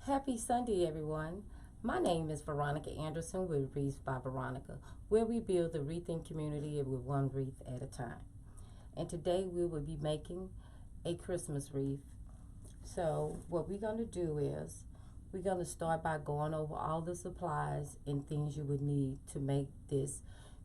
Happy Sunday, everyone. My name is Veronica Anderson with Wreath by Veronica, where we build the wreathing community with one wreath at a time. And today we will be making a Christmas wreath. So what we're going to do is we're going to start by going over all the supplies and things you would need to make this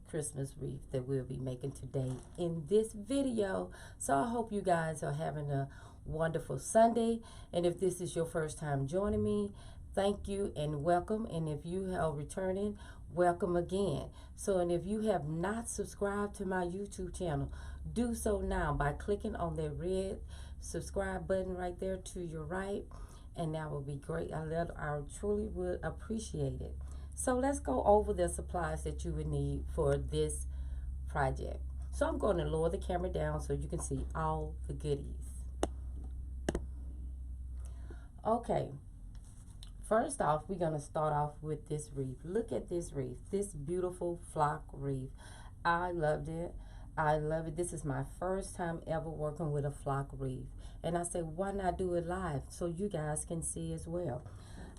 Christmas wreath that we'll be making today in this video. So I hope you guys are having a wonderful Sunday, and if this is your first time joining me, thank you and welcome. And if you are returning, welcome again. So, and if you have not subscribed to my YouTube channel, do so now by clicking on that red subscribe button right there to your right, and that will be great. I truly would appreciate it. So let's go over the supplies that you would need for this project. So I'm going to lower the camera down so you can see all the goodies. Okay, first off, we're going to start off with this wreath. Look at this wreath, this beautiful flock wreath. I loved it. I love it. This is my first time ever working with a flock wreath. And I said, why not do it live so you guys can see as well?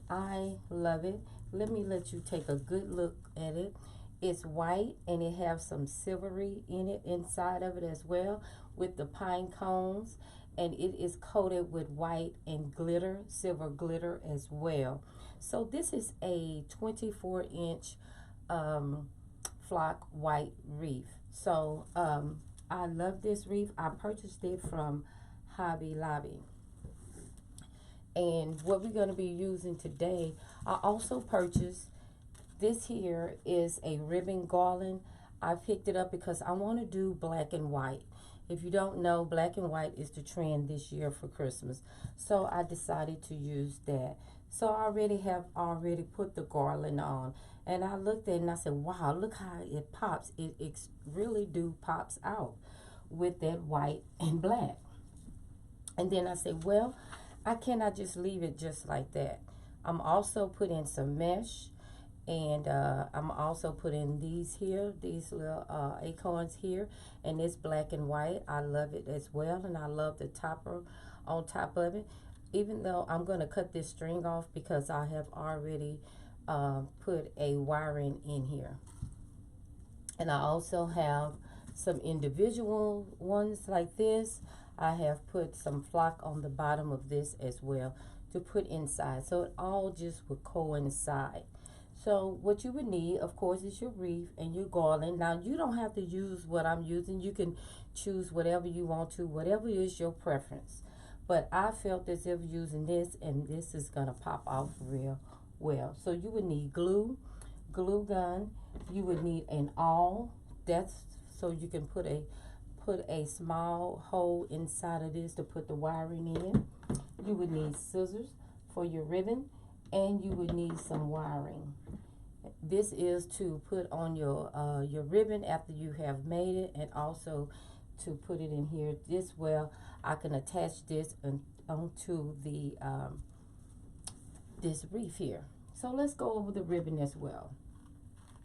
I love it. Let you take a good look at it. It's white and it has some silvery in it inside of it as well with the pine cones. And it is coated with white and glitter, silver glitter as well. So this is a 24-inch flock white wreath. So I love this wreath. I purchased it from Hobby Lobby. And what we're going to be using today, I also purchased this here is a ribbon garland. I picked it up because I want to do black and white. If you don't know, black and white is the trend this year for Christmas. So I decided to use that. So I already put the garland on. And I looked at it and I said, wow, look how it pops. It really pops out with that white and black. And then I said, well, I cannot just leave it just like that. I'm also putting some mesh. And I'm also putting these little acorns here, and it's black and white. I love it as well, and I love the topper on top of it. Even though I'm going to cut this string off because I have already put a wiring in here. And I also have some individual ones like this. I have put some flock on the bottom of this as well to put inside, so it all just would coincide. So what you would need, of course, is your wreath and your garland. Now, you don't have to use what I'm using. You can choose whatever you want to, whatever is your preference. But I felt as if using this, and this is going to pop off real well. So you would need glue gun. You would need an awl. That's so you can put a small hole inside of this to put the wiring in. You would need scissors for your ribbon. And you would need some wiring. This is to put on your ribbon after you have made it, and also to put it in here. This way I can attach this onto the this wreath here. So let's go over the ribbon as well.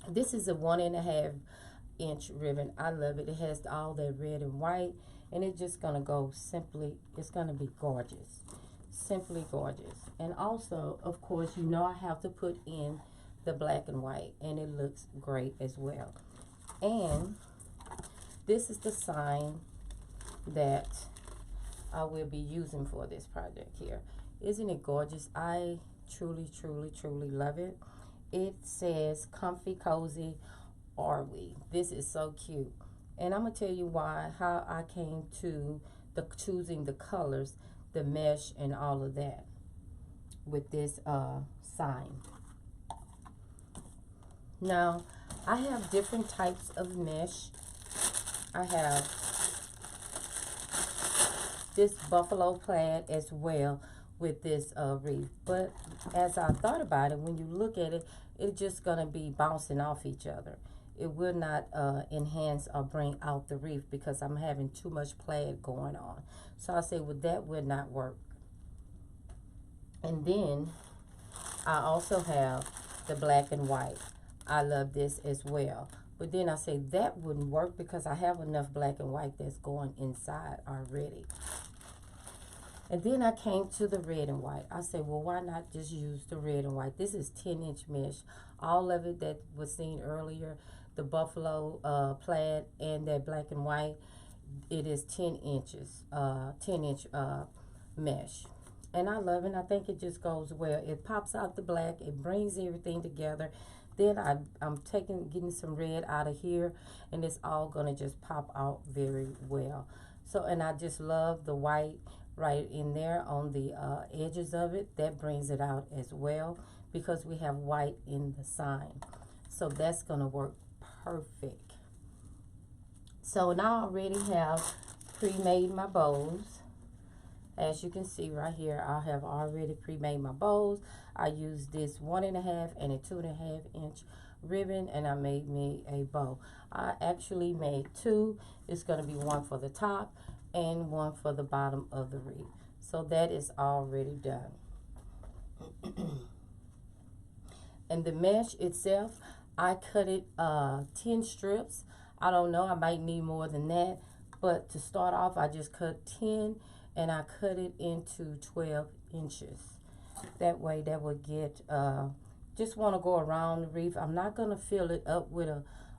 This is a 1.5-inch ribbon. I love it. It has all that red and white, and it's just gonna go simply. It's gonna be gorgeous. Simply gorgeous. And also, of course, you know I have to put in the black and white, and it looks great as well. And this is the sign that I will be using for this project here. Isn't it gorgeous? I truly love it. It says comfy, cozy, are we? This is so cute. And I'm gonna tell you how I came to choosing the colors, the mesh and all of that with this sign. Now I have different types of mesh. I have this buffalo plaid as well with this wreath, but as I thought about it, when you look at it, it's just gonna be bouncing off each other. It will not enhance or bring out the wreath because I'm having too much plaid going on. So I say, well, that would not work. And then I also have the black and white. I love this as well. But then I say that wouldn't work because I have enough black and white that's going inside already. And then I came to the red and white. I said, well, why not just use the red and white? This is 10-inch mesh. All of it that was seen earlier, the buffalo plaid and that black and white, it is 10 inches, 10-inch mesh. And I love it. I think it just goes well. It pops out the black. It brings everything together. Then I'm getting some red out of here, and it's all going to just pop out very well. So, and I just love the white right in there on the edges of it. That brings it out as well because we have white in the sign. So that's going to work perfect. So now I already have pre-made my bows. As you can see right here, I have already pre-made my bows. I used this 1.5 and a 2.5 inch ribbon, and I made me a bow. I actually made two. It's going to be one for the top and one for the bottom of the wreath. So that is already done. And the mesh itself, I cut it 10 strips. I don't know, I might need more than that, but to start off, I just cut 10 and I cut it into 12 inches. That way that would get, just want to go around the wreath. I'm not going to fill it up with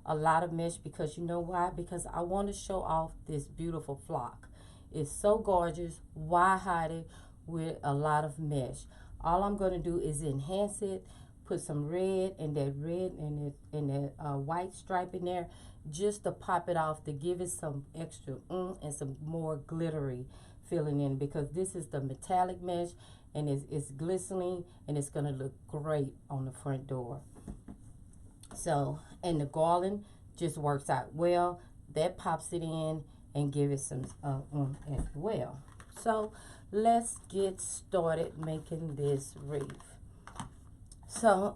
a lot of mesh because you know why? Because I want to show off this beautiful flock. It's so gorgeous. Why hide it with a lot of mesh? All I'm going to do is enhance it, put some red and that white stripe in there just to pop it off, to give it some extra and some more glittery feeling in, because this is the metallic mesh and it's glistening and it's going to look great on the front door. So, and the garland just works out well. That pops it in and give it some as well. So let's get started making this wreath. So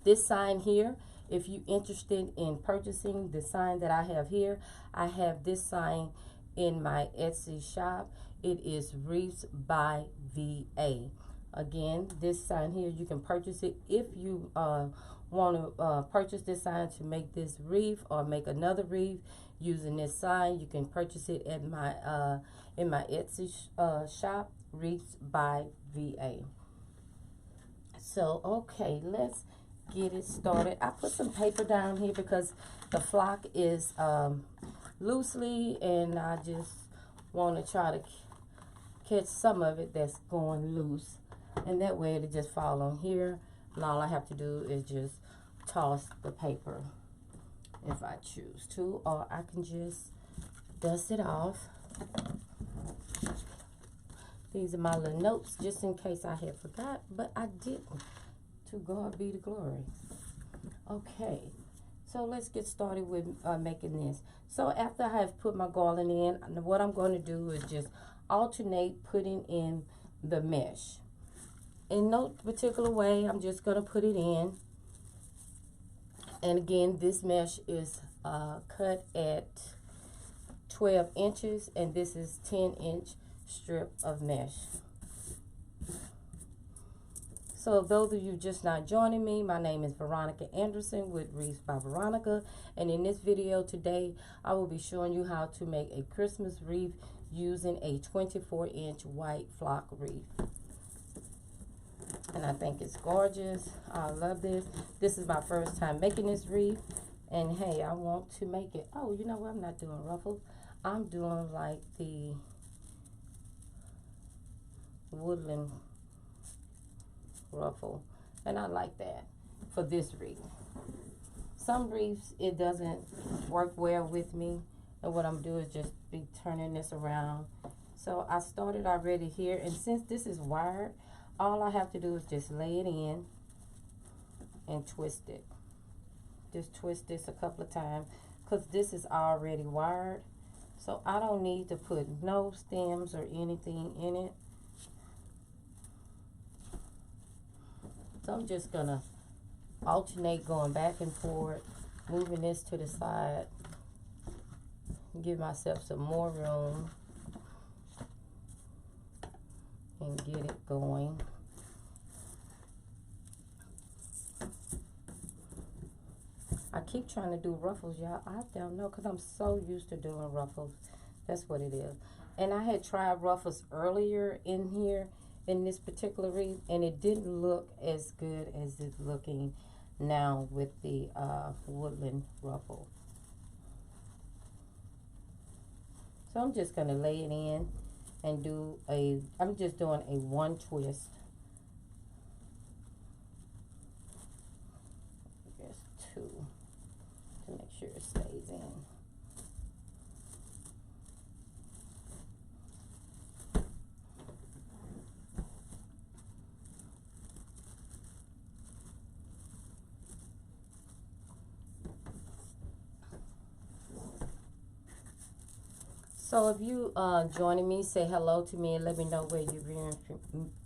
this sign here, if you're interested in purchasing the sign that I have here, I have this sign in my Etsy shop. It is Wreaths by VA. Again, this sign here, you can purchase it. If you want to purchase this sign to make this wreath or make another wreath using this sign, you can purchase it at my in my Etsy shop, Wreaths by VA. So, okay, let's get it started. I put some paper down here because the flock is loosely, and I just want to try to catch some of it that's going loose, and that way it'll just fall on here, and all I have to do is just toss the paper if I choose to, or I can just dust it off. These are my little notes just in case I had forgot, but I didn't. To God be the glory. Okay, so let's get started with making this. So after I have put my garland in, what I'm going to do is just alternate putting in the mesh. In no particular way, I'm just going to put it in. And again, this mesh is cut at 12 inches, and this is 10-inch strip of mesh. So those of you just not joining me, my name is Veronica Anderson with Wreaths by Veronica, and in this video today I will be showing you how to make a Christmas wreath using a 24-inch white flock wreath. And I think it's gorgeous. I love this. This is my first time making this wreath, and hey, I want to make it. Oh, you know what? I'm not doing ruffles. I'm doing like the woodland ruffle, and I like that for this wreath. Some wreaths it doesn't work well with me, and what I'm doing is just be turning this around. So I started already here, and since this is wired, all I have to do is just lay it in and twist it. Just twist this a couple of times because this is already wired, so I don't need to put no stems or anything in it. So I'm just gonna alternate going back and forth, moving this to the side, give myself some more room and get it going. I keep trying to do ruffles, y'all. I don't know, because I'm so used to doing ruffles. That's what it is. And I had tried ruffles earlier in here in this particular wreath, and it didn't look as good as it's looking now with the woodland ruffle. So I'm just going to lay it in and I'm just doing a one twist. I guess two to make sure it stays in. So if you joining me, say hello to me and let me know where you're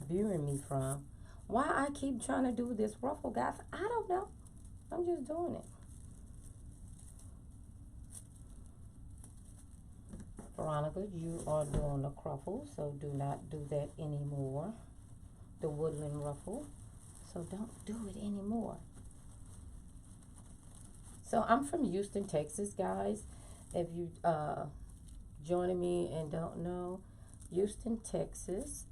viewing me from. Why I keep trying to do this ruffle, guys, I don't know. I'm just doing it. Veronica, you are doing the ruffle, so do not do that anymore. The woodland ruffle. So don't do it anymore. So I'm from Houston, Texas, guys. If you joining me and don't know, Houston, Texas.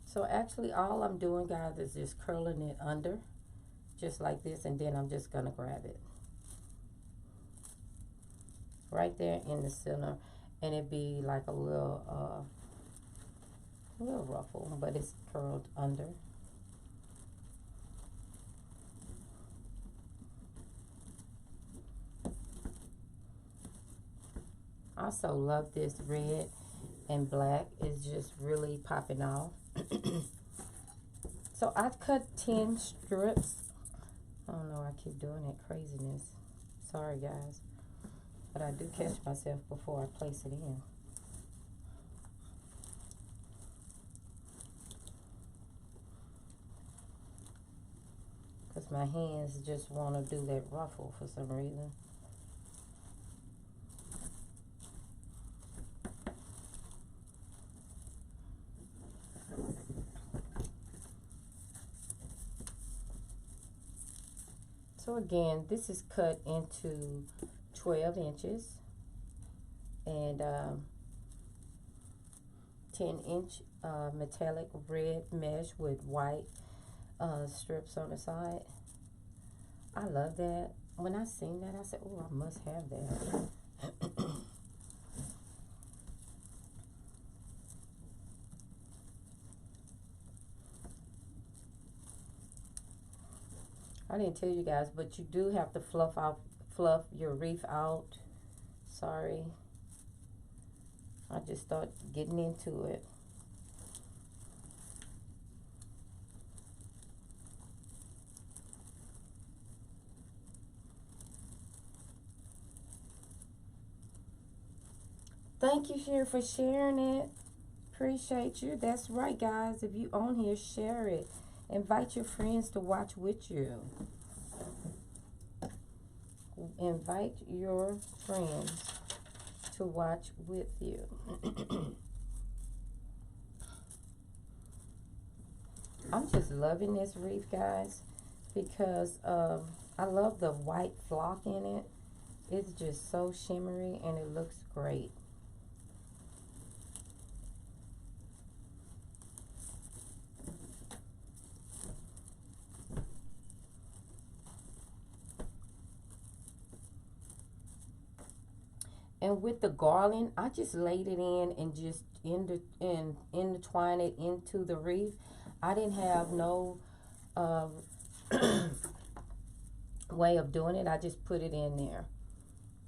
So actually all I'm doing, guys, is just curling it under just like this, and then I'm just gonna grab it right there in the center, and it'd be like a little ruffle, but it's curled under. I also love this red and black. It's just really popping off. So I cut 10 strips. I don't know, I keep doing that craziness. Sorry, guys. But I do catch myself before I place it in. Because my hands just want to do that ruffle for some reason. So again, this is cut into 12 inches and 10-inch metallic red mesh with white strips on the side. I love that. When I seen that, I said, oh, I must have that. I didn't tell you guys, but you do have to fluff your wreath out. Sorry. I just start getting into it. Thank you, Sherry, for sharing it. Appreciate you. That's right, guys. If you on here, share it. Invite your friends to watch with you. Invite your friends to watch with you. I'm just loving this wreath, guys, because I love the white flock in it. It's just so shimmery and it looks great. And with the garland, I just laid it in and just intertwine it into the wreath. I didn't have no way of doing it. I just put it in there,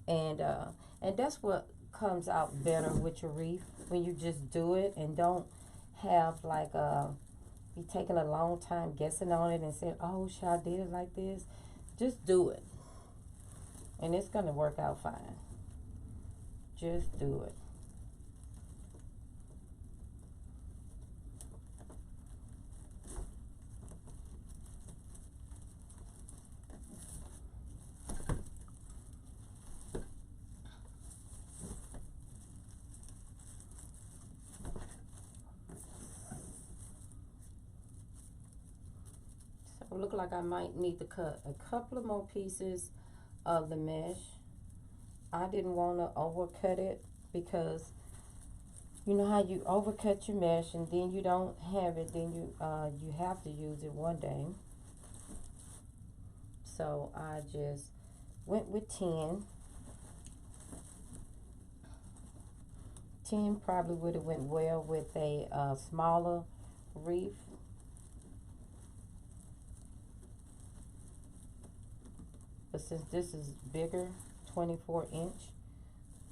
and that's what comes out better with your wreath, when you just do it and don't have like be taking a long time guessing on it and saying, oh, should I did it like this? Just do it, and it's gonna work out fine. Just do it. So look like I might need to cut a couple of more pieces of the mesh I didn't want to overcut it because you know how you overcut your mesh and then you don't have it, then you have to use it one day. So I just went with 10. 10 probably would have went well with a smaller wreath. But since this is bigger, 24-inch,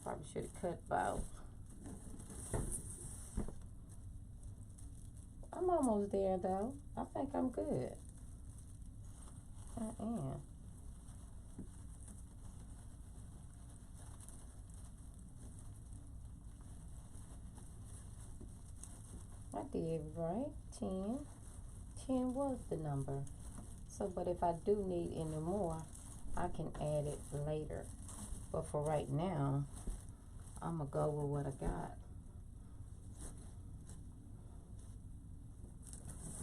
probably should have cut about. I'm almost there though. I think I'm good. I am. I did right. 10. 10 was the number. So, but if I do need any more, I can add it later. But for right now, I'm going to go with what I got.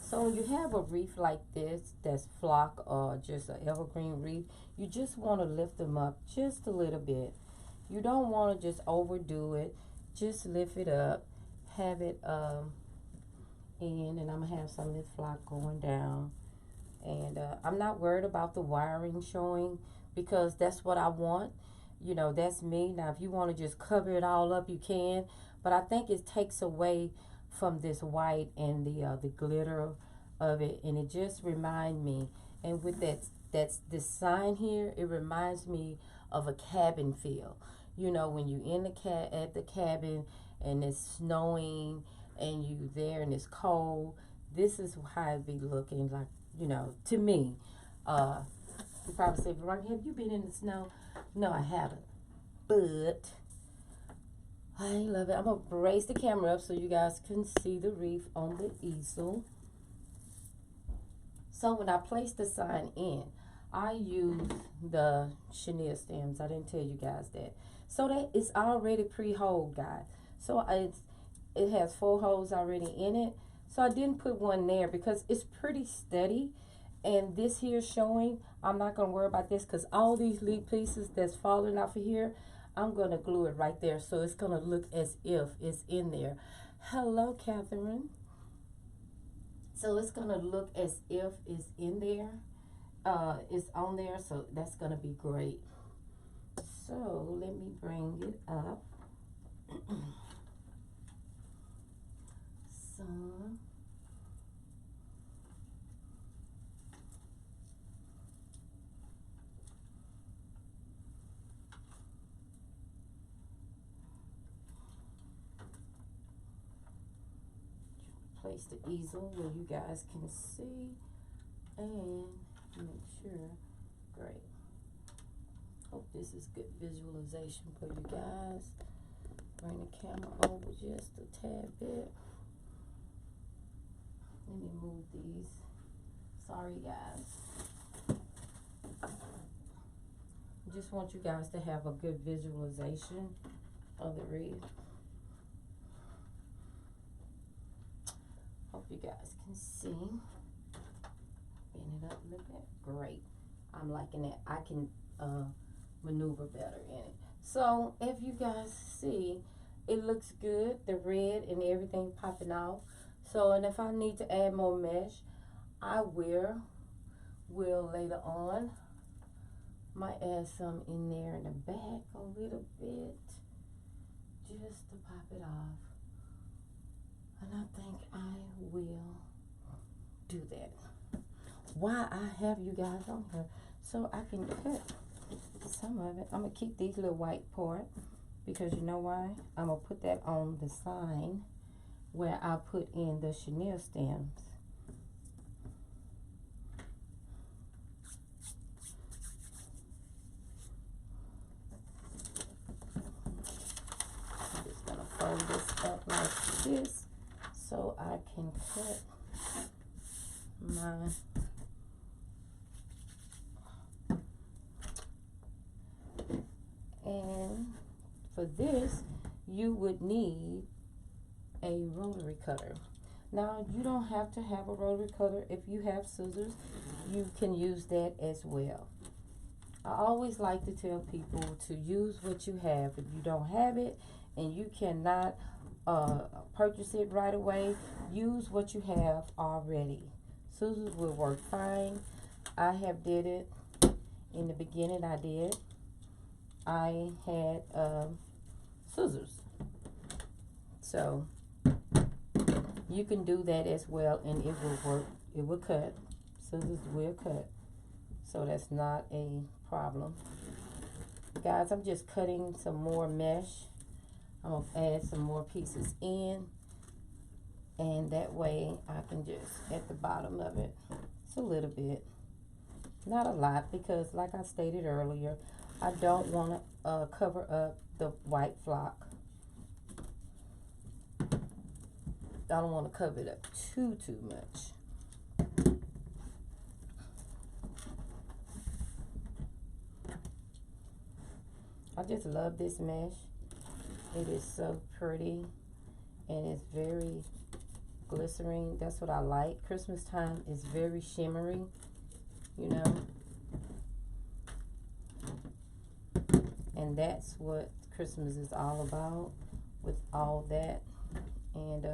So when you have a wreath like this, that's flock or just an evergreen wreath, you just want to lift them up just a little bit. You don't want to just overdo it. Just lift it up. Have it in, and I'm going to have some of this flock going down. And I'm not worried about the wiring showing because that's what I want. You know, that's me. Now, if you want to just cover it all up, you can. But I think it takes away from this white and the glitter of it. And it just reminds me. And with that's this sign here, it reminds me of a cabin feel. You know, when you in the at the cabin and it's snowing and you there and it's cold. This is how it be looking like. You know, to me, you probably say, Veronica, have you been in the snow? No, I haven't. But I love it. I'm going to raise the camera up so you guys can see the wreath on the easel. So when I place the sign in, I use the chenille stems. I didn't tell you guys that. So that it's already pre-holed, guys. So it has 4 holes already in it. So I didn't put one there because it's pretty steady. And this here showing, I'm not going to worry about this because all these leaf pieces that's falling off of here, I'm going to glue it right there. So it's going to look as if it's in there. Hello, Catherine. So it's going to look as if it's in there. It's on there. So that's going to be great. So let me bring it up. Some. Place the easel where you guys can see and make sure. Great. Hope this is good visualization for you guys. Bring the camera over just a tad bit. Let me move these. Sorry, guys. I just want you guys to have a good visualization of the wreath. Hope you guys can see. Bend it up a little bit. Great. I'm liking that. I can maneuver better in it. So if you guys see, it looks good. The red and everything popping off. So, and if I need to add more mesh, I will later on. Might add some in there in the back a little bit, just to pop it off. And I think I will do that. Why I have you guys on here, so I can cut some of it. I'm going to keep these little white part, because you know why? I'm going to put that on the sign where I put in the chenille stems. I'm just going to fold this up like this so I can cut my and for this you would need a rotary cutter. Now you don't have to have a rotary cutter. If you have scissors, you can use that as well. I always like to tell people to use what you have. If you don't have it and you cannot purchase it right away, use what you have already. Scissors will work fine. I have did it in the beginning. I had scissors, so you can do that as well, and it will work. It will cut. Scissors will cut, so that's not a problem. Guys, I'm just cutting some more mesh. I'm going to add some more pieces in, and that way I can just, at the bottom of it, it's a little bit, not a lot, because like I stated earlier, I don't want to cover up the white flock. I don't want to cover it up too much. I just love this mesh. It is so pretty, and it's very glycerine. That's what I like. Christmas time is very shimmery, you know. And that's what Christmas is all about, with all that. And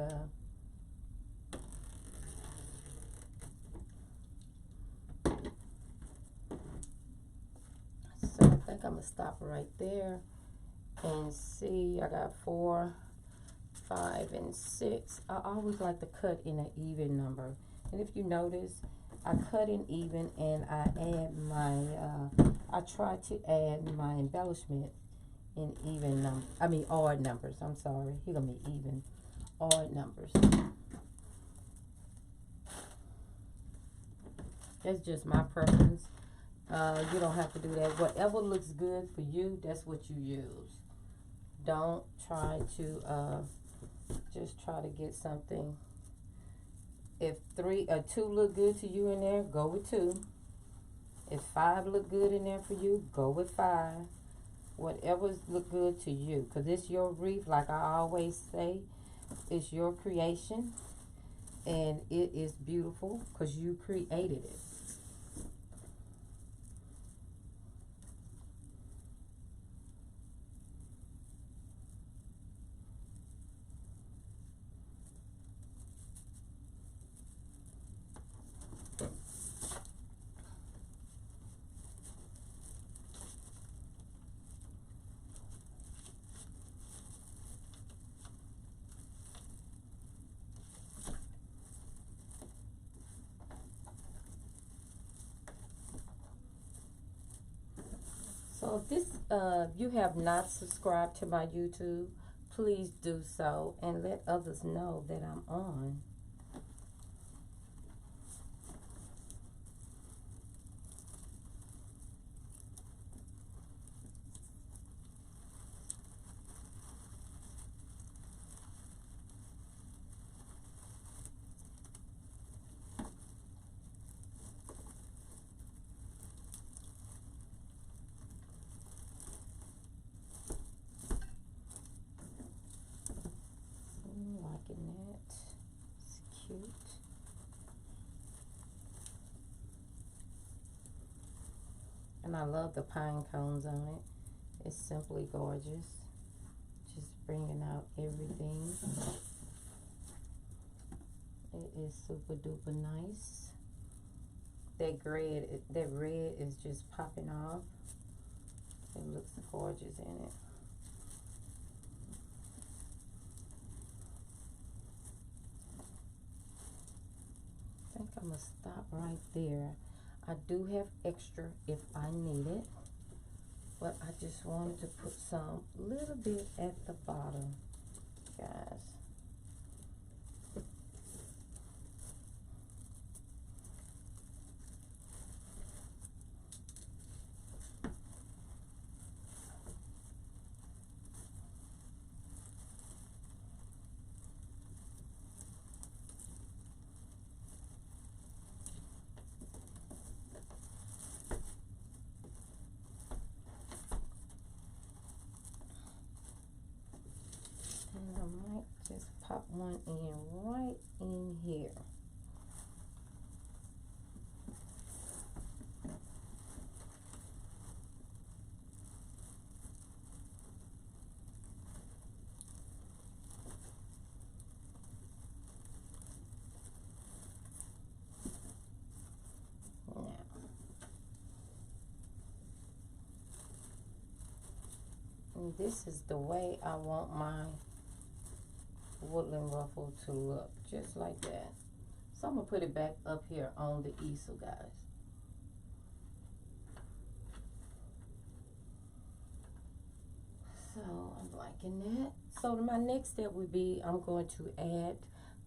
so I think I'm gonna stop right there and see. I got 4, 5, and 6. I always like to cut in an even number, and if you notice, I cut in even, and I add my I try to add my embellishment in even number. I mean odd numbers. I'm sorry. You're gonna be even. Odd numbers. That's just my preference. You don't have to do that. Whatever looks good for you, that's what you use. Don't try to just try to get something. If 2 look good to you in there, go with 2. If 5 look good in there for you, go with 5. Whatever look good to you, because it's your wreath. Like I always say, it's your creation, and it is beautiful because you created it. So if you have not subscribed to my YouTube, please do so and let others know that I'm on. Liking that. It's cute. And I love the pine cones on it. It's simply gorgeous. Just bringing out everything. It is super duper nice. That red is just popping off. It looks gorgeous in it. I think I'm gonna stop right there. I do have extra if I need it, but I just wanted to put some little bit at the bottom, guys. And I might just pop one in right in here. And this is the way I want my woodland ruffle to look, just like that. So I'm gonna put it back up here on the easel, guys. So I'm liking that. So my next step would be I'm going to add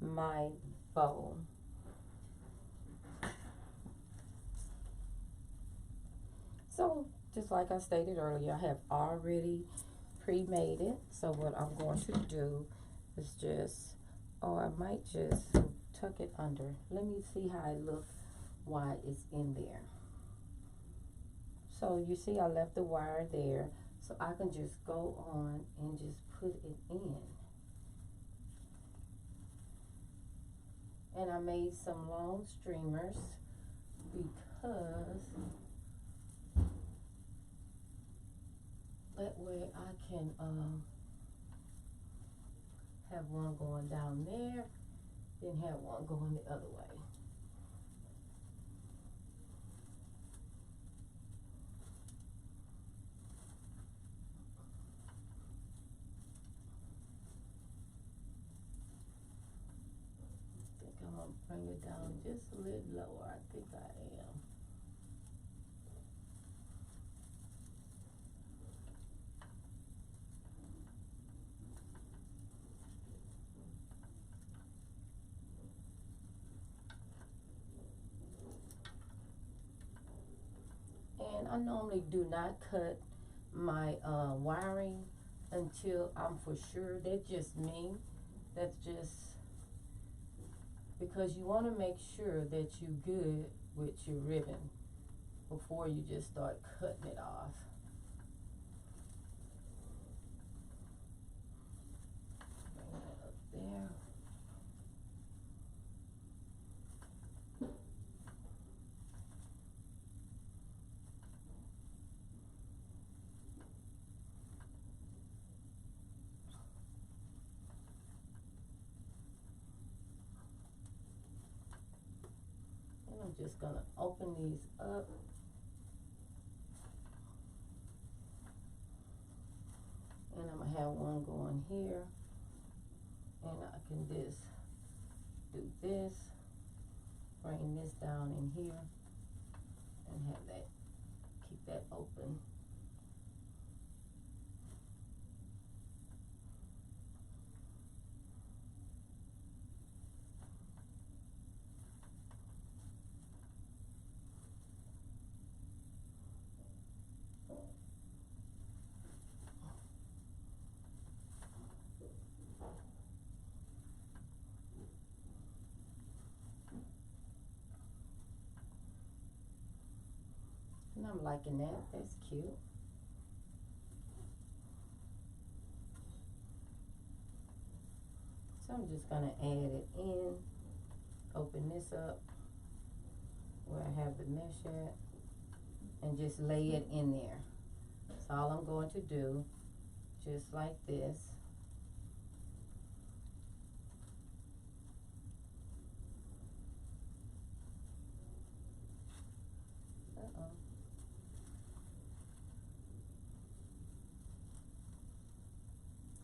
my bow. So just like I stated earlier, I have already pre-made it. So what I'm going to do is just, or I might just tuck it under. Let me see how it looks while it's in there. So you see I left the wire there, so I can just go on and just put it in. And I made some long streamers because that way I can have one going down there, then have one going the other way. I think I'm gonna bring it down just a little lower. I think I am. And I normally do not cut my wiring until I'm for sure. That's just me. That's just because you want to make sure that you're good with your ribbon before you just start cutting it off. Bring that up there. I'm just going to open these up. And I'm going to have one going here. And I can just do this. Bring this down in here. And have that, keep that open. And I'm liking that. That's cute. So I'm just going to add it in. Open this up where I have the mesh at. And just lay it in there. That's all I'm going to do. Just like this.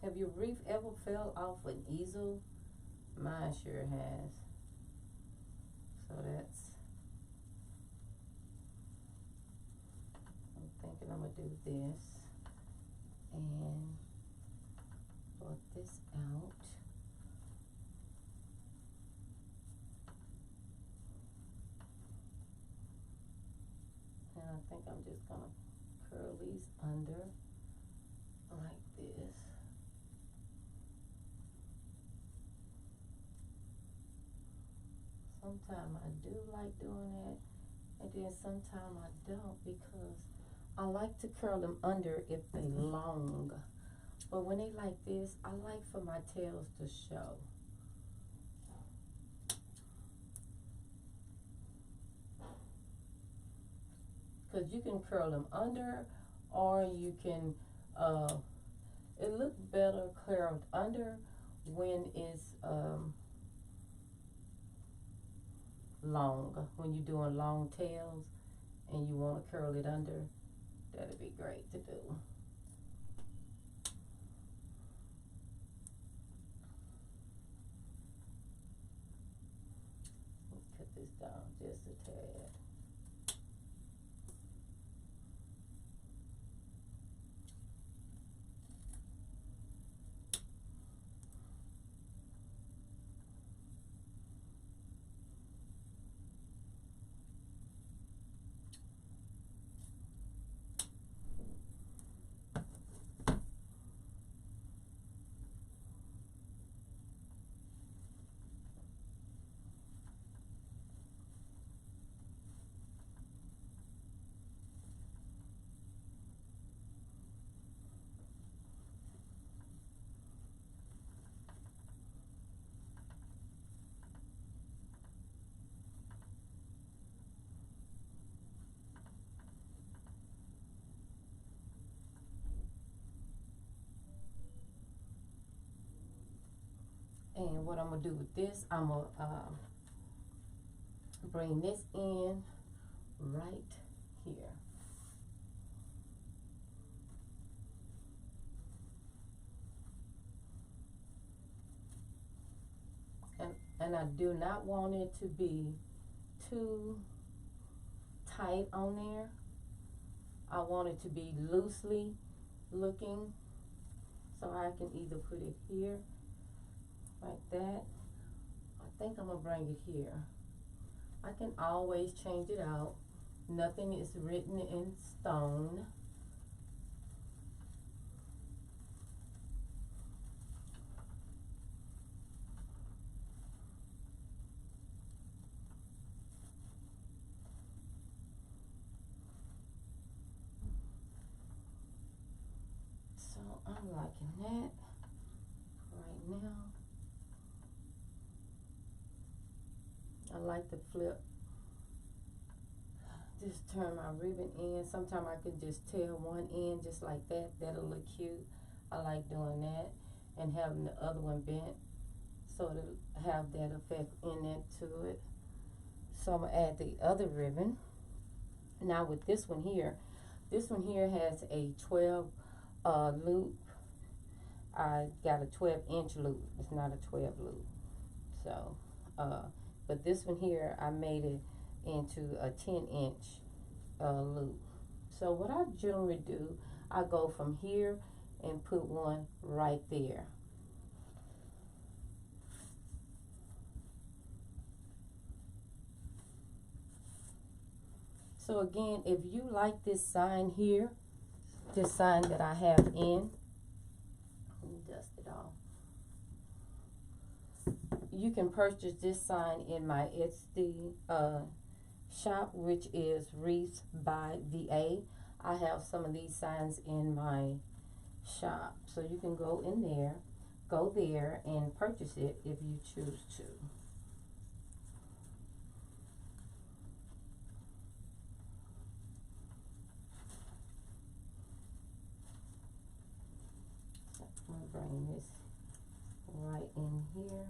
Have your wreath ever fell off an easel? Mine sure has. So that's, I'm thinking I'm gonna do this and put this out. And I think I'm just gonna curl these under like this. Sometimes I do like doing that, and then sometimes I don't, because I like to curl them under if they long. But when they like this, I like for my tails to show. Because you can curl them under, or you can, it looks better curled under when it's long. When you're doing long tails and you want to curl it under, that'd be great to do. this down just a tad. And what I'm gonna do with this, I'm gonna bring this in right here. And I do not want it to be too tight on there. I want it to be loosely looking, so I can either put it here like that. I think I'm gonna bring it here. I can always change it out. Nothing is written in stone. So I'm liking that right now. I like to flip, just turn my ribbon in. Sometimes I can just tail one end just like that. That'll look cute. I like doing that, and having the other one bent so it'll have that effect in it to it. So I'm gonna add the other ribbon. Now with this one here has a 12 loop. I got a 12-inch loop. It's not a 12 loop. So but this one here, I made it into a 10-inch loop. So what I generally do, I go from here and put one right there. So again, if you like this sign here, this sign that I have in, let me dust it off. You can purchase this sign in my Etsy shop, which is Wreath by VA. I have some of these signs in my shop, so you can go there and purchase it if you choose to. I'm gonna bring this right in here.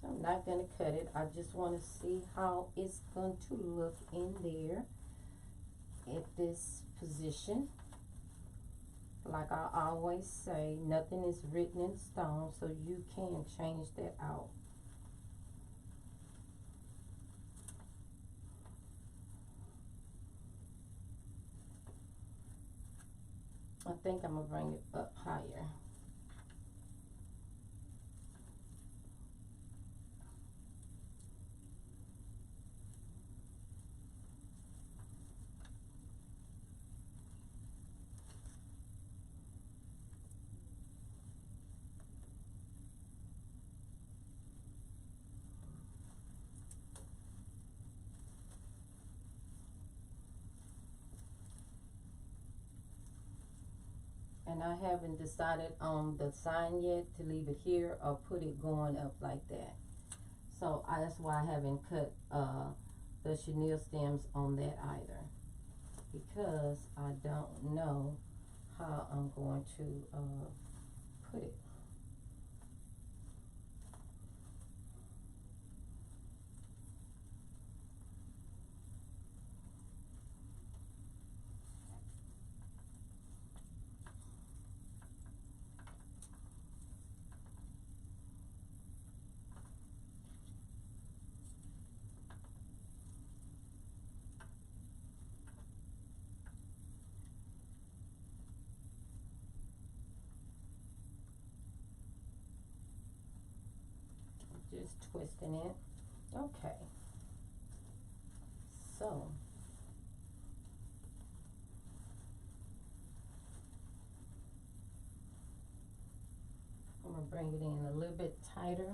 So I'm not going to cut it. I just want to see how it's going to look in there at this position. Like I always say, nothing is written in stone, so you can change that out. I think I'm going to bring it up higher. And I haven't decided on the sign yet to leave it here or put it going up like that. So that's why I haven't cut the the chenille stems on that either, because I don't know how I'm going to put it. Just twisting it. Okay. So I'm gonna bring it in a little bit tighter.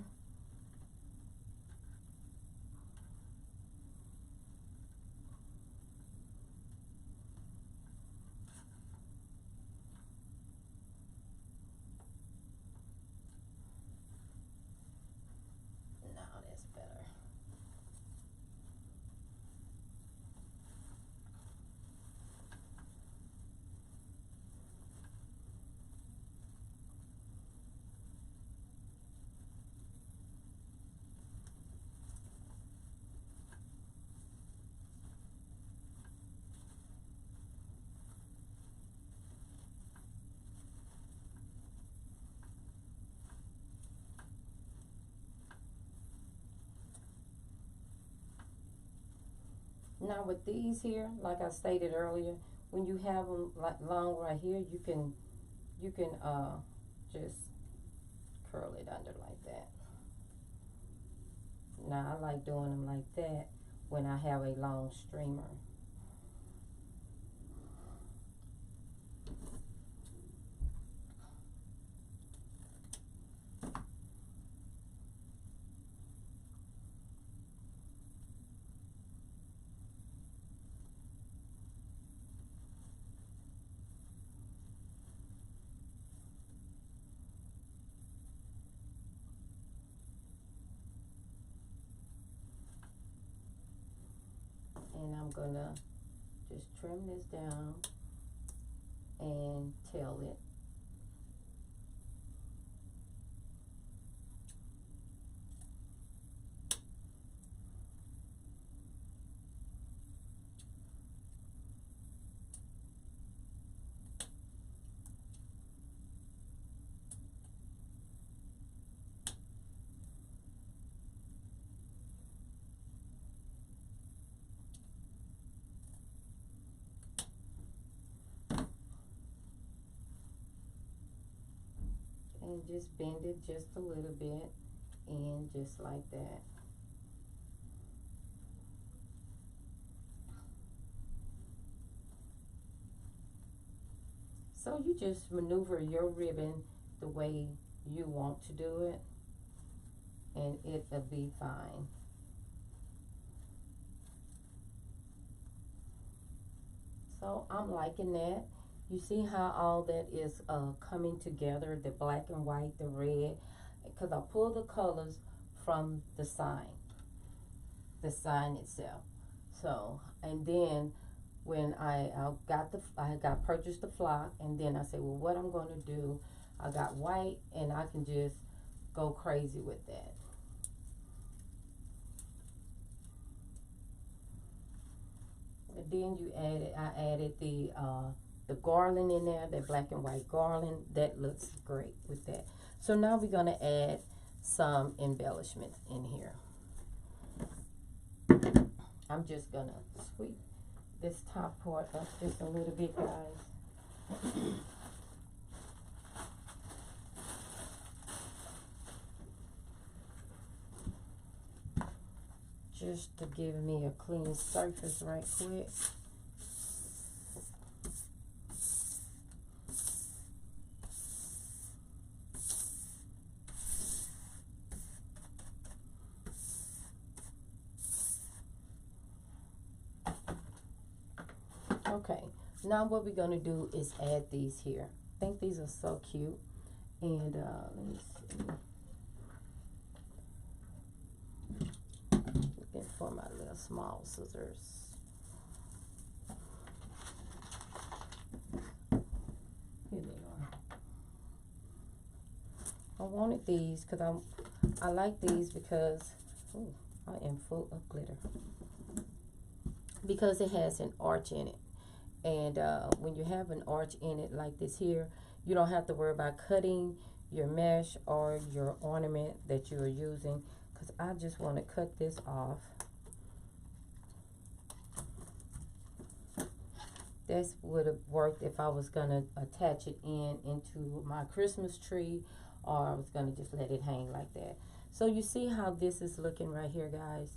Now that's better. Now with these here, like I stated earlier, when you have them like long right here, you can just curl it under like that. Now I like doing them like that when I have a long streamer. And I'm gonna just trim this down and tail it. And just bend it just a little bit, and just like that. So you just maneuver your ribbon the way you want to do it, and it'll be fine. So I'm liking that. You see how all that is coming together, the black and white, the red, because I pulled the colors from the sign itself. So, and then when I got purchased the flock, and then I said, well, what I'm going to do, I got white, and I can just go crazy with that. And then I added the garland in there, that black and white garland. That looks great with that. So now we're going to add some embellishments in here. I'm just going to sweep this top part up just a little bit, guys. Just to give me a clean surface right quick. Okay, now what we're going to do is add these here. I think these are so cute. And let me see. Looking for my little the small scissors. Here they are. I wanted these because I like these because I am full of glitter. Because it has an arch in it. And when you have an arch in it like this here, you don't have to worry about cutting your mesh or your ornament that you are using, because I just want to cut this off. This would have worked if I was going to attach it into my Christmas tree, or I was going to just let it hang like that. So you see how this is looking right here, guys,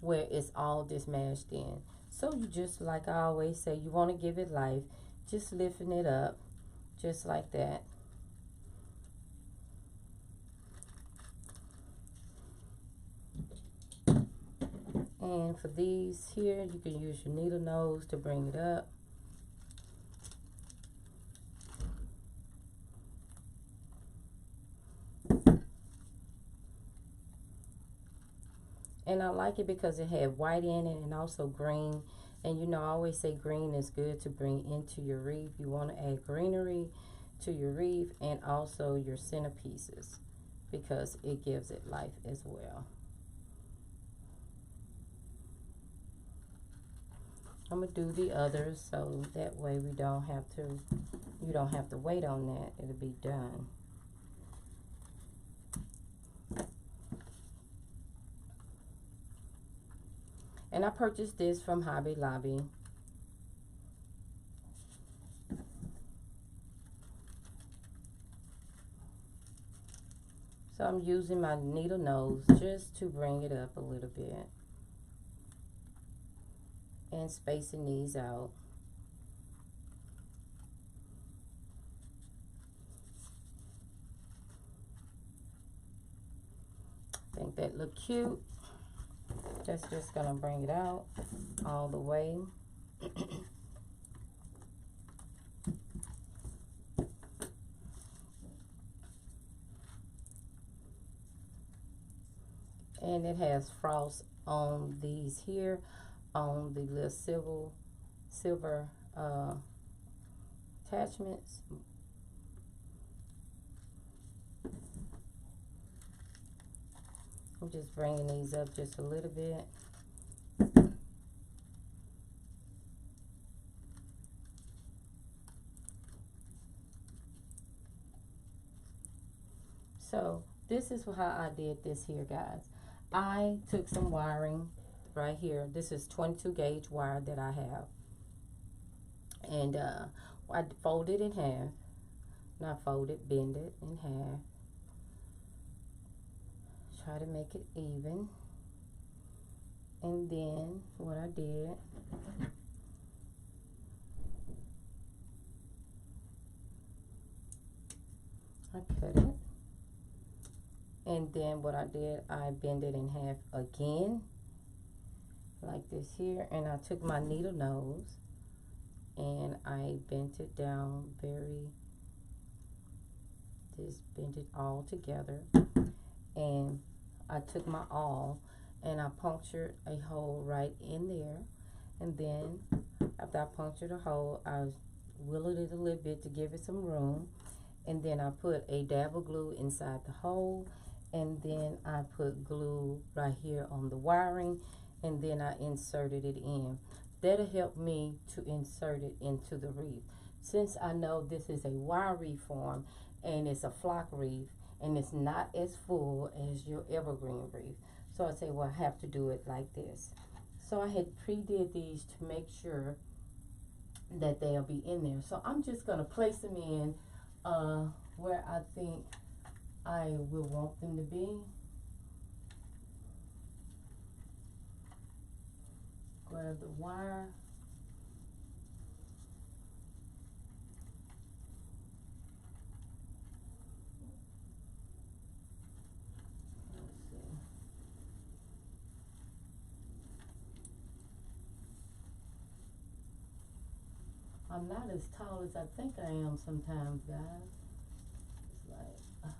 where it's all this mashed in. So you just, like I always say, you want to give it life, just lifting it up just like that. And for these here, you can use your needle nose to bring it up. And I like it because it had white in it and also green. And you know, I always say green is good to bring into your wreath. You want to add greenery to your wreath and also your centerpieces, because it gives it life as well. I'm going to do the others so that way you don't have to wait on that. It'll be done. And I purchased this from Hobby Lobby. So I'm using my needle nose just to bring it up a little bit. And spacing these out. I think that look cute. That's just gonna bring it out all the way. And it has frost on these here, on the little silver attachments. I'm just bringing these up just a little bit. So this is how I did this here, guys. I took some wiring right here. This is 22 gauge wire that I have. And I folded it in half. Not fold it, bend it in half. Try to make it even. And then what I did, I cut it. And then what I did, I bend it in half again, like this here. And I took my needle nose and I bent it down just bend it all together. And I took my awl and I punctured a hole right in there. And then after I punctured a hole, I willowed it a little bit to give it some room. And then I put a dab of glue inside the hole. And then I put glue right here on the wiring. And then I inserted it in. That'll help me to insert it into the wreath. Since I know this is a wire wreath form and it's a flock wreath, and it's not as full as your evergreen wreath. So I say, well, I have to do it like this. So I had pre-did these to make sure that they'll be in there. So I'm just gonna place them in where I think I will want them to be. Grab the wire. I'm not as tall as I think I am sometimes, guys. It's like,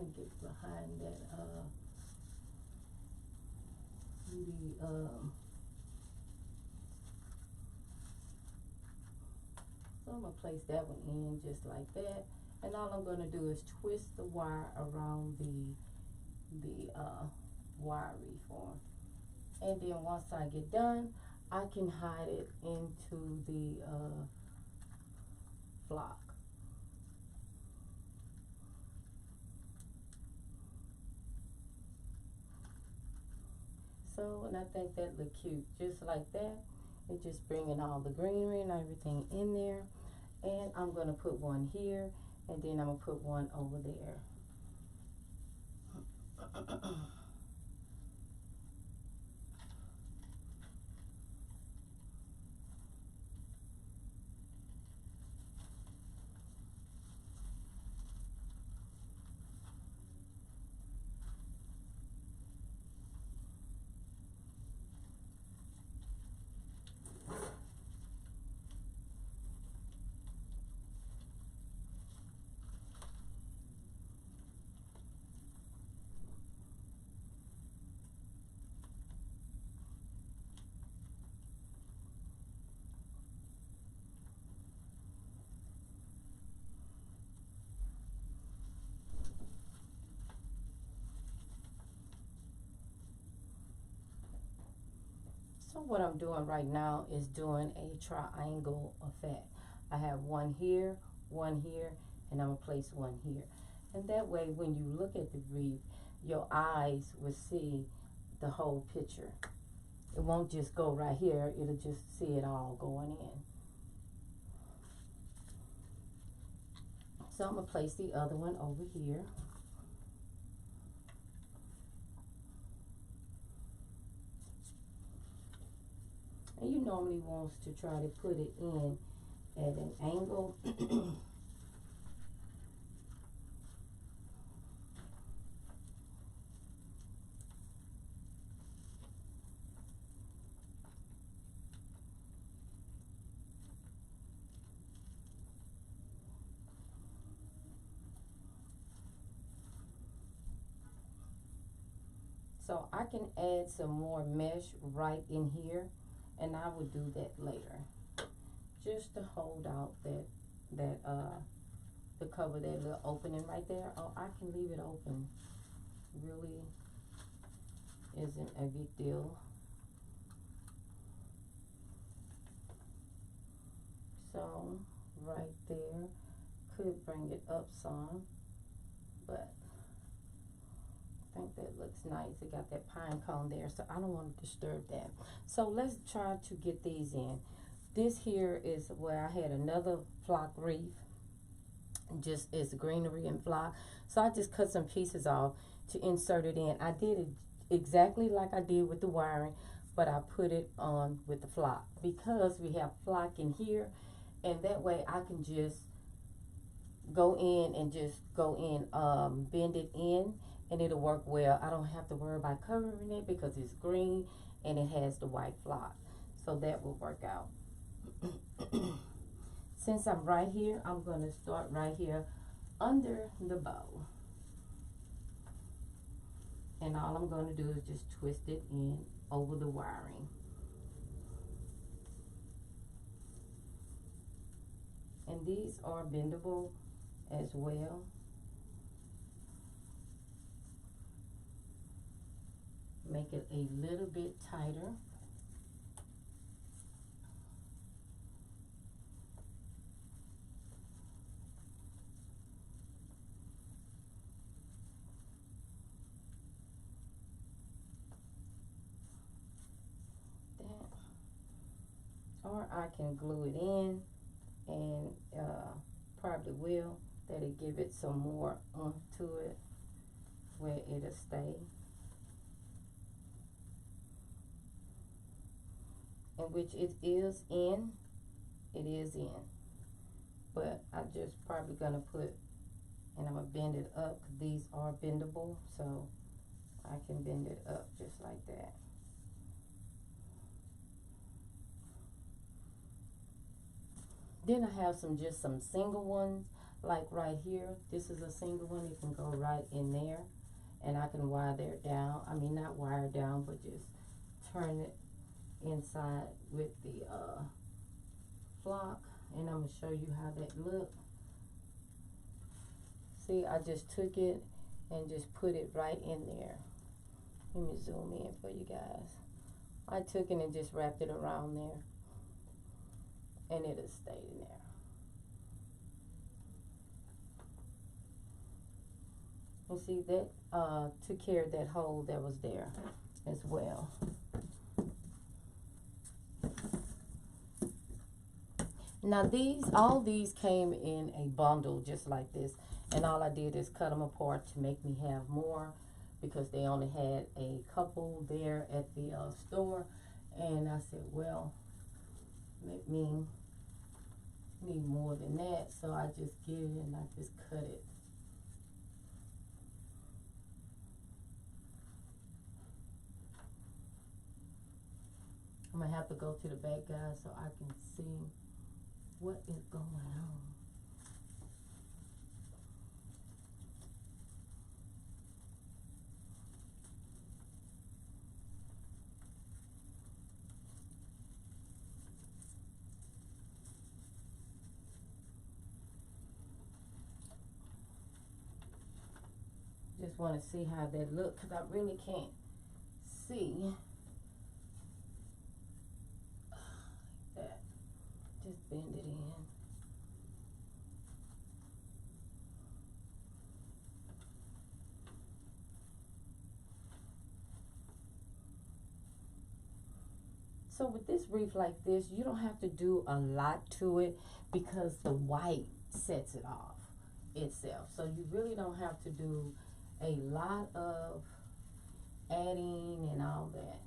to get behind that so I'm going to place that one in just like that. And all I'm going to do is twist the wire around the wire reform. And then once I get done, I can hide it into the flock. So, and I think that look cute, just like that. It's just bringing all the greenery and everything in there. And I'm going to put one here, and then I'm going to put one over there. So what I'm doing right now is doing a triangle effect. I have one here, and I'm going to place one here. And that way, when you look at the wreath, your eyes will see the whole picture. It won't just go right here. It'll just see it all going in. So I'm going to place the other one over here. And you normally want to try to put it in at an angle. So I can add some more mesh right in here, and I will do that later, just to hold out to cover that little opening right there. Oh, I can leave it open. Really isn't a big deal. So right there, could bring it up some, but I think that looks nice. It got that pine cone there, so I don't want to disturb that. So let's try to get these in. This here is where I had another flock wreath, just as greenery and flock. So I just cut some pieces off to insert it in. I did it exactly like I did with the wiring, but I put it on with the flock because we have flock in here, and that way I can just go in and bend it in, and it'll work well. I don't have to worry about covering it because it's green and it has the white flock, so that will work out. Since I'm right here, I'm going to start right here under the bow, and all I'm going to do is just twist it in over the wiring. And these are bendable as well. Make it a little bit tighter. Or I can glue it in, and probably will. That'll give it some more oomph to it where it'll stay. And which it is in, but I just probably gonna put, and I'm gonna bend it up, 'cause these are bendable, so I can bend it up just like that. Then I have some single ones like right here, this is a single one. It can go right in there, and I can wire it down. I mean, not wire down, but just turn it inside with the flock, and I'm gonna show you how that look. See, I just took it and just put it right in there. Let me zoom in for you guys. I took it and just wrapped it around there, and it'll stay in there. You see that took care of that hole that was there as well. Now all these came in a bundle just like this, and all I did is cut them apart to make me have more, because they only had a couple there at the store, and I said, well, let me need more than that, so I just get it and I just cut it. I'm gonna have to go to the back, guys, so I can see what is going on. Just want to see how that look, because I really can't see that. Just bend it in. So with this wreath like this, you don't have to do a lot to it, because the white sets it off itself. So you really don't have to do a lot of adding and all that.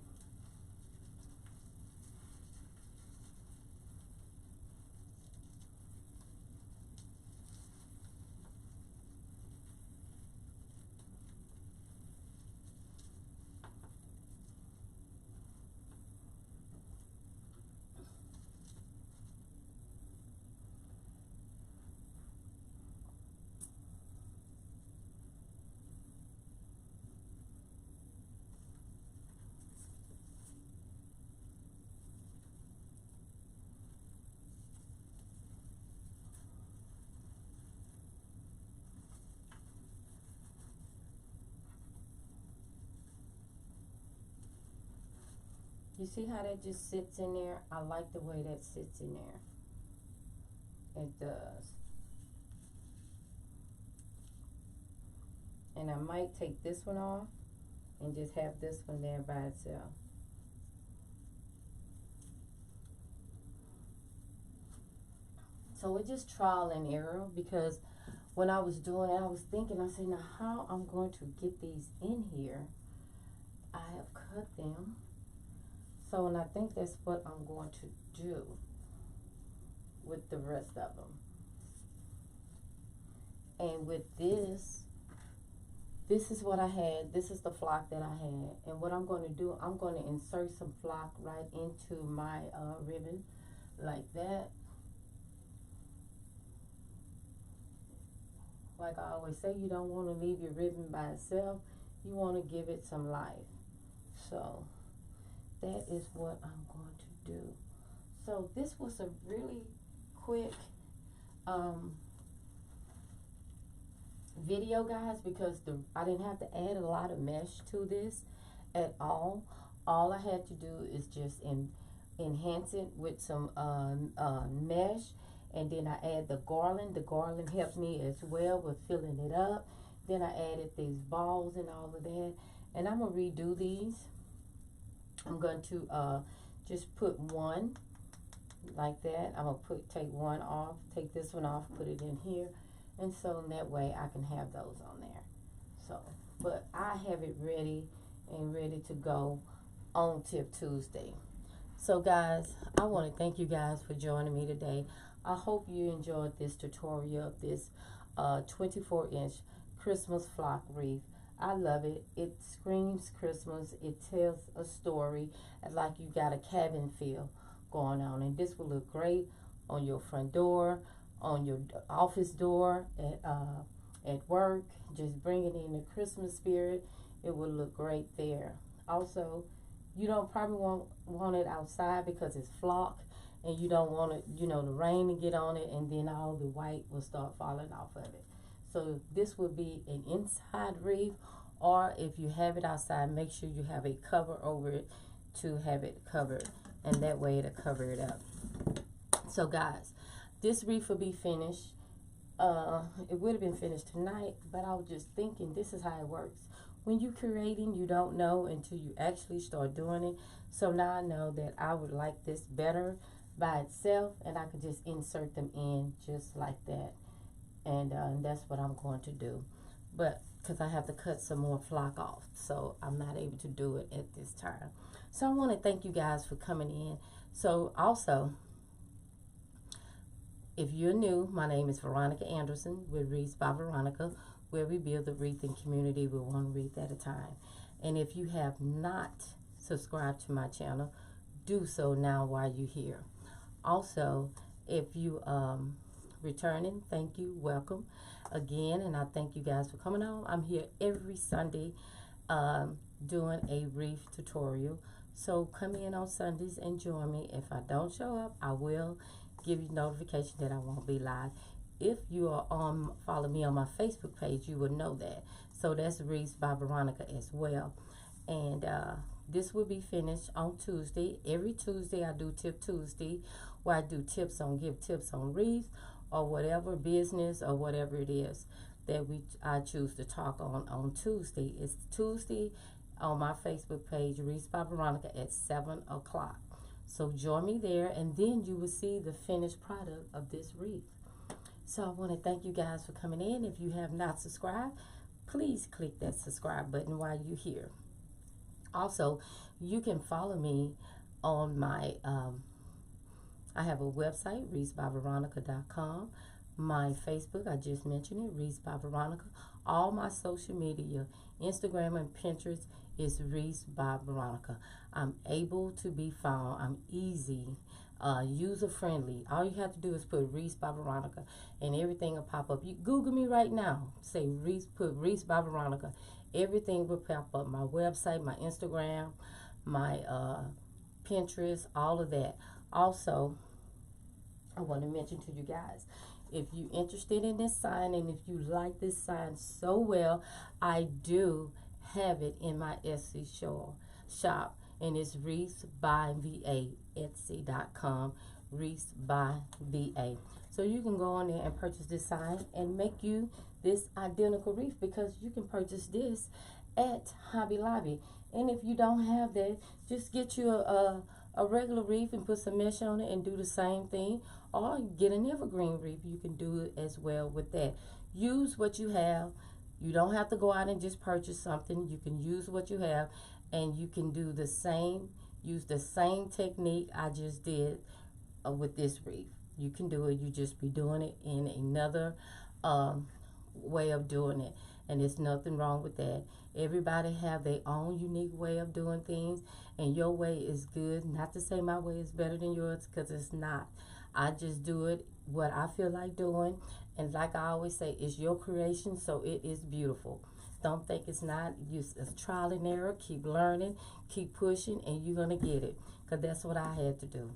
You see how that just sits in there? I like the way that sits in there. It does. And I might take this one off and just have this one there by itself. So it's just trial and error, because when I was doing it, I was thinking, I said, now how I'm going to get these in here? I have cut them. So, and I think that's what I'm going to do with the rest of them. And with this is what I had. This is the flock that I had. And what I'm going to do, I'm going to insert some flock right into my ribbon like that. Like I always say, you don't want to leave your ribbon by itself. You want to give it some life. So that is what I'm going to do. So this was a really quick video, guys, because I didn't have to add a lot of mesh to this at all. All I had to do is just enhance it with some mesh, and then I add the garland. The garland helped me as well with filling it up. Then I added these balls and all of that, and I'm gonna redo these. I'm going to just put one like that. I'm gonna take one off, take this one off, put it in here, and so in that way I can have those on there. So, but I have it ready and ready to go on Tip Tuesday. So guys, I want to thank you guys for joining me today. I hope you enjoyed this tutorial of this 24-inch Christmas flock wreath. I love it. It screams Christmas. It tells a story like you got a cabin feel going on. And this will look great on your front door, on your office door, at work. Just bring it in the Christmas spirit. It will look great there. Also, you don't probably want it outside because it's flock, and you don't want it, the rain to get on it, and then all the white will start falling off of it. So this would be an inside wreath, or if you have it outside, make sure you have a cover over it to have it covered, and that way it'll cover it up. So guys, this wreath will be finished. It would have been finished tonight, but I was just thinking, this is how it works. When you're creating, you don't know until you actually start doing it. So now I know that I would like this better by itself, and I could just insert them in just like that. And that's what I'm going to do. But because I have to cut some more flock off, so I'm not able to do it at this time. So I want to thank you guys for coming in. So also, if you're new, my name is Veronica Anderson with Wreaths by Veronica, where we build the wreathing community with one wreath at a time. And if you have not subscribed to my channel, do so now while you're here. Also, if you returning, thank you, welcome again, and I thank you guys for coming on. I'm here every Sunday doing a wreath tutorial, so come in on Sundays and join me. If I don't show up, I will give you notification that I won't be live. If you are follow me on my Facebook page, you will know that. So that's Wreaths by Veronica as well. And this will be finished on Tuesday. Every Tuesday I do Tip Tuesday, where I do give tips on wreaths or whatever business or whatever it is that I choose to talk on Tuesday. It's Tuesday on my Facebook page, Wreaths by Veronica, at 7 o'clock. So join me there, and then you will see the finished product of this wreath. So I want to thank you guys for coming in. If you have not subscribed, please click that subscribe button while you're here. Also, you can follow me on my, I have a website, wreathsbyveronica.com. My Facebook, I just mentioned it, Wreaths by Veronica. All my social media, Instagram and Pinterest, is Wreaths by Veronica. I'm able to be found. I'm easy, user-friendly. All you have to do is put Wreaths by Veronica, and everything will pop up. You Google me right now. Say put Wreaths by Veronica. Everything will pop up. My website, my Instagram, my Pinterest, all of that. Also, I want to mention to you guys, if you're interested in this sign and if you like this sign so well, I do have it in my Etsy shop, and it's Wreaths by VA, Etsy.com, Wreaths by VA. So you can go on there and purchase this sign and make you this identical wreath, because you can purchase this at Hobby Lobby. And if you don't have that, just get you a regular wreath and put some mesh on it and do the same thing, or get an evergreen wreath. You can do it as well with that. Use what you have. You don't have to go out and just purchase something. You can use what you have, and you can do the same, use the same technique I just did with this wreath. You can do it. You just be doing it in another way of doing it, and there's nothing wrong with that. Everybody have their own unique way of doing things, and your way is good. Not to say my way is better than yours, because it's not. I just do it what I feel like doing, and like I always say, it's your creation, so it is beautiful. Don't think it's not. It's trial and error. Keep learning, keep pushing, and you're gonna get it, because that's what I had to do.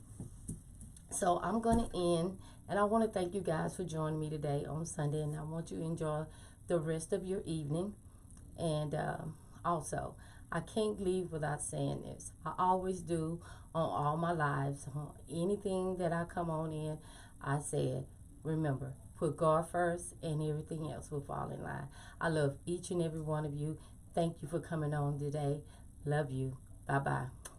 So I'm gonna end, and I want to thank you guys for joining me today on Sunday, and I want you to enjoy the rest of your evening. And also, I can't leave without saying this. I always do on all my lives. Anything that I come on in, I said, remember, put God first, and everything else will fall in line. I love each and every one of you. Thank you for coming on today. Love you. Bye-bye.